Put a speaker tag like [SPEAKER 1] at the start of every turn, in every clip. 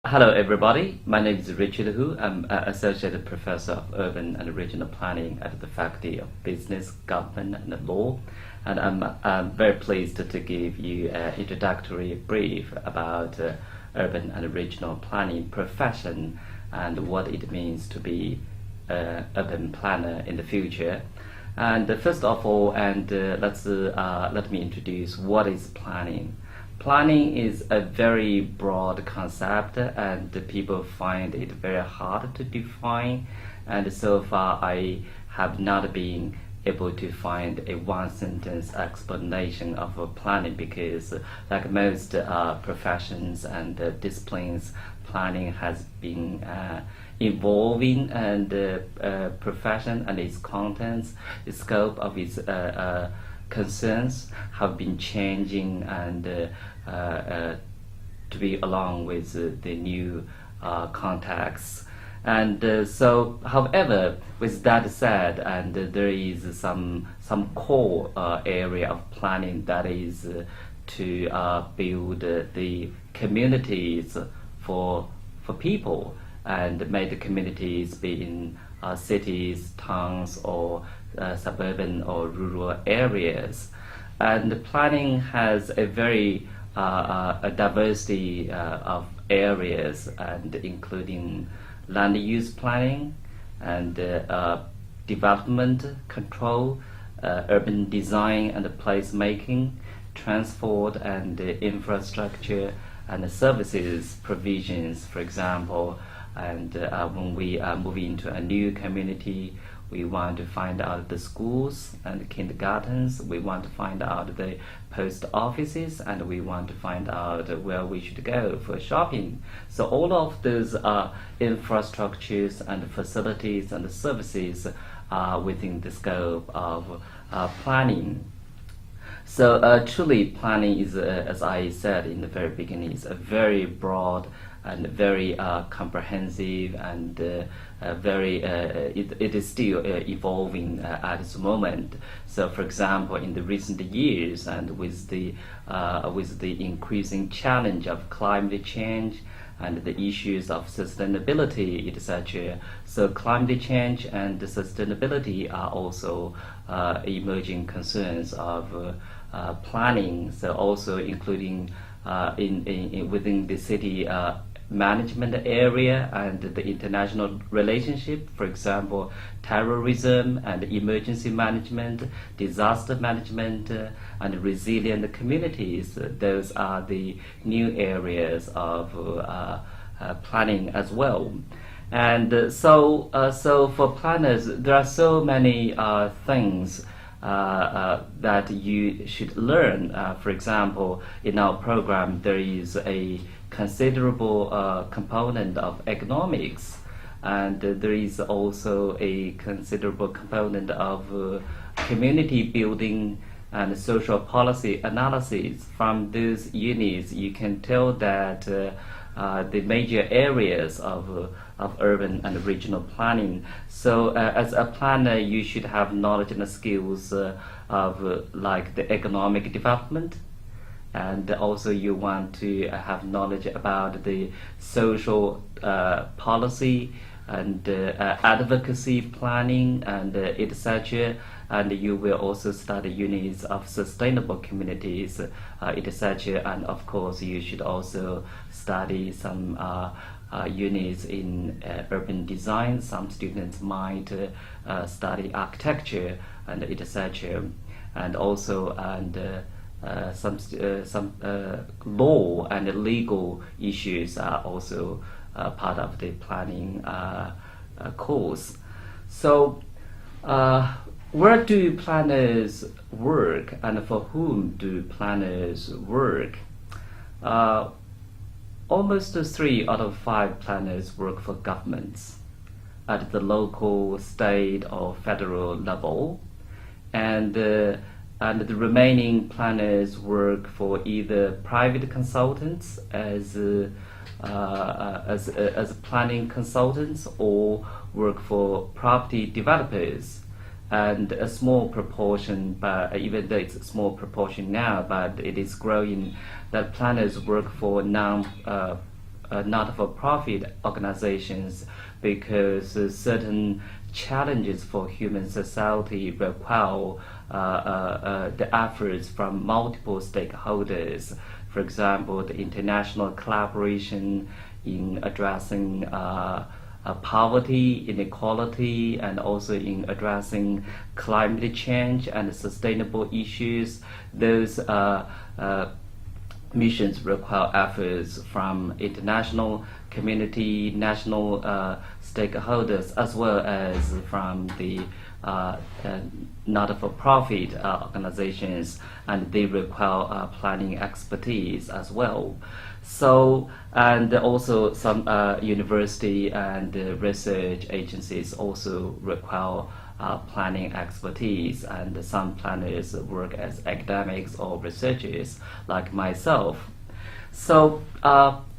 [SPEAKER 1] Hello, everybody. My name is Richard Hu. I'm an Associate Professor of Urban and Regional Planning at the Faculty of Business, Government and Law. And I'm very pleased to give you an introductory brief about urban and regional planning profession and what it means to be an urban planner in the future. And first of all, let me introduce what is planning. Planning is a very broad concept and people find it very hard to define, and so far I have not been able to find a one sentence explanation of planning because like most professions and disciplines, planning has been evolving, and profession and its contents, the scope of its concerns have been changing and to be along with the new contexts. And however, with that said, and there is some core area of planning that is to build the communities for people and make the communities be in cities, towns, or suburban or rural areas. And planning has a very a diversity of areas, and including land use planning and development control, urban design and placemaking, transport and infrastructure and services provisions, for example. And when we move into a new community, we want to find out the schools and kindergartens, we want to find out the post offices, and we want to find out where we should go for shopping. So all of those infrastructures and facilities and services are within the scope of planning. So truly planning is, as I said in the very beginning, is a very broad and very comprehensive and it is still evolving at this moment. So, for example, in the recent years, and with the increasing challenge of climate change and the issues of sustainability, etc. So, climate change and sustainability are also emerging concerns of planning. So, also including within the city management area and the international relationship, for example, terrorism and emergency management, disaster management, and resilient communities. Those are the new areas of planning as well. And so for planners, there are so many things that you should learn. For example, in our program, there is a considerable component of economics, and there is also a considerable component of community building and social policy analysis. From these units, you can tell that the major areas of urban and regional planning. So as a planner, you should have knowledge and skills of like the economic development, and also you want to have knowledge about the social policy and advocacy planning and etc. And you will also study units of sustainable communities, etc. And of course, you should also study some units in urban design. Some students might study architecture and etc. And also some law and legal issues are also part of the planning course. So where do planners work, and for whom do planners work? Almost 3 out of 5 planners work for governments at the local, state, or federal level, and the remaining planners work for either private consultants as planning consultants, or work for property developers. And a small proportion, but even though it's a small proportion now, but it is growing, that planners work for not-for-profit organizations, because certain challenges for human society require the efforts from multiple stakeholders. For example, the international collaboration in addressing poverty, inequality, and also in addressing climate change and sustainable issues. Those missions require efforts from international community, national stakeholders, as well as from the not-for-profit organizations, and they require planning expertise as well. So, and also some university and research agencies also require planning expertise, and some planners work as academics or researchers like myself. So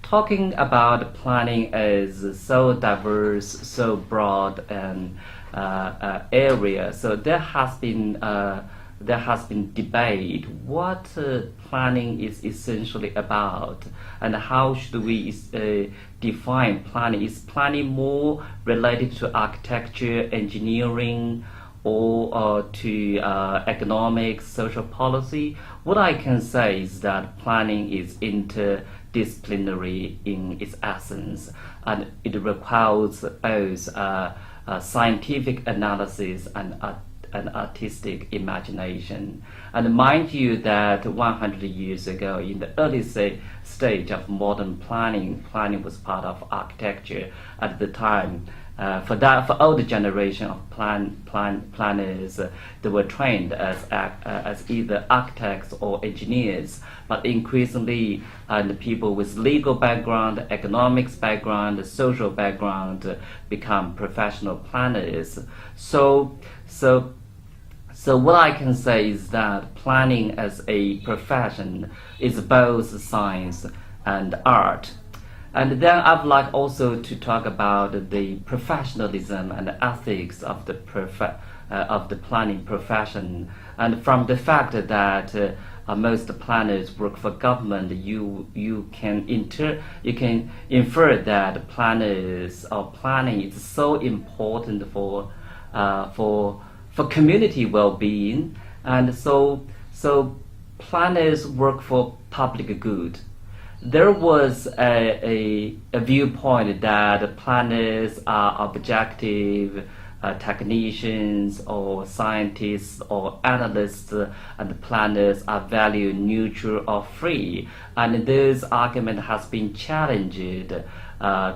[SPEAKER 1] talking about planning is so diverse, so broad and area. So there has been debate what planning is essentially about, and how should we define planning. Is planning more related to architecture, engineering, or to economics, social policy? What I can say is that planning is interdisciplinary in its essence, and it requires both scientific analysis and artistic imagination. And mind you that 100 years ago, in the early stage of modern planning, planning was part of architecture at the time. For older generation of planners, they were trained as either architects or engineers. But increasingly, the people with legal background, economics background, social background become professional planners. So what I can say is that planning as a profession is both science and art. And then I'd like also to talk about the professionalism and ethics of the planning profession. And from the fact that most planners work for government, you can infer that planners or planning is so important for community well-being, and so planners work for public good. There was a viewpoint that planners are objective technicians or scientists or analysts, and planners are value neutral or free. And this argument has been challenged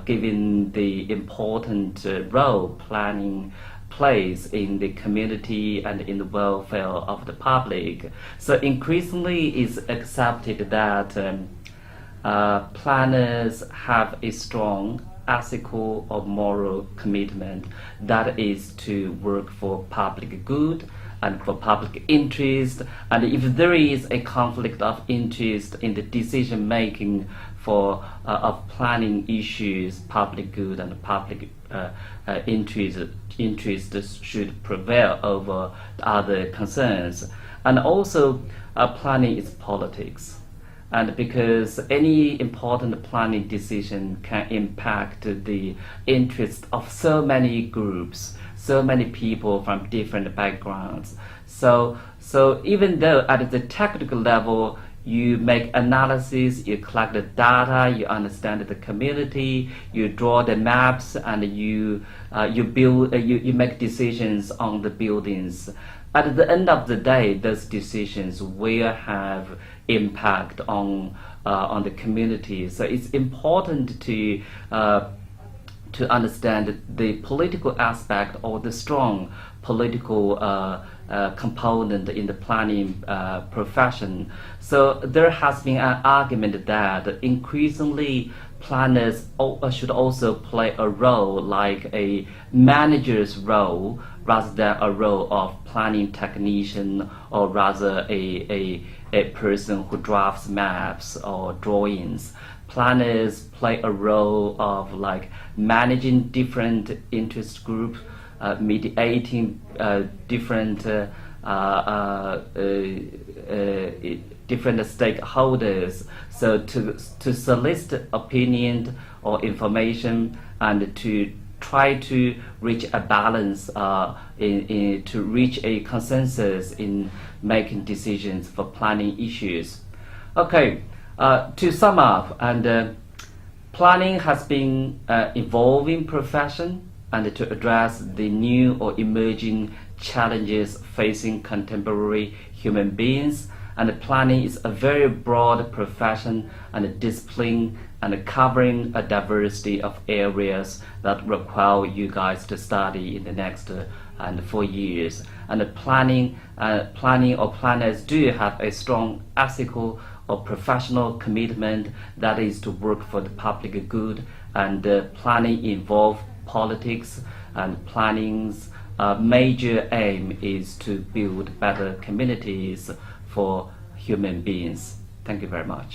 [SPEAKER 1] given the important role planning plays in the community and in the welfare of the public. So increasingly it's accepted that planners have a strong ethical or moral commitment, that is to work for public good and for public interest. And if there is a conflict of interest in the decision making for of planning issues, public good and public interest should prevail over the other concerns. And also planning is politics. And because any important planning decision can impact the interests of so many groups, so many people from different backgrounds. So even though at the technical level you make analysis, you collect the data, you understand the community, you draw the maps, and you make decisions on the buildings. At the end of the day, those decisions will have impact on the community. So it's important to understand the political aspect or the strong political component in the planning profession. So there has been an argument that increasingly planners should also play a role like a manager's role rather than a role of planning technician, or rather a person who drafts maps or drawings. Planners play a role of like managing different interest groups, mediating different different stakeholders, so to solicit opinion or information and to try to reach a balance, to reach a consensus in making decisions for planning issues. Okay, to sum up, and planning has been an evolving profession, and to address the new or emerging challenges facing contemporary human beings. And planning is a very broad profession and a discipline, and covering a diversity of areas that require you guys to study in the next 4 years. And planning or planners do have a strong ethical or professional commitment, that is to work for the public good. And planning involves politics, and planning's major aim is to build better communities for human beings. Thank you very much.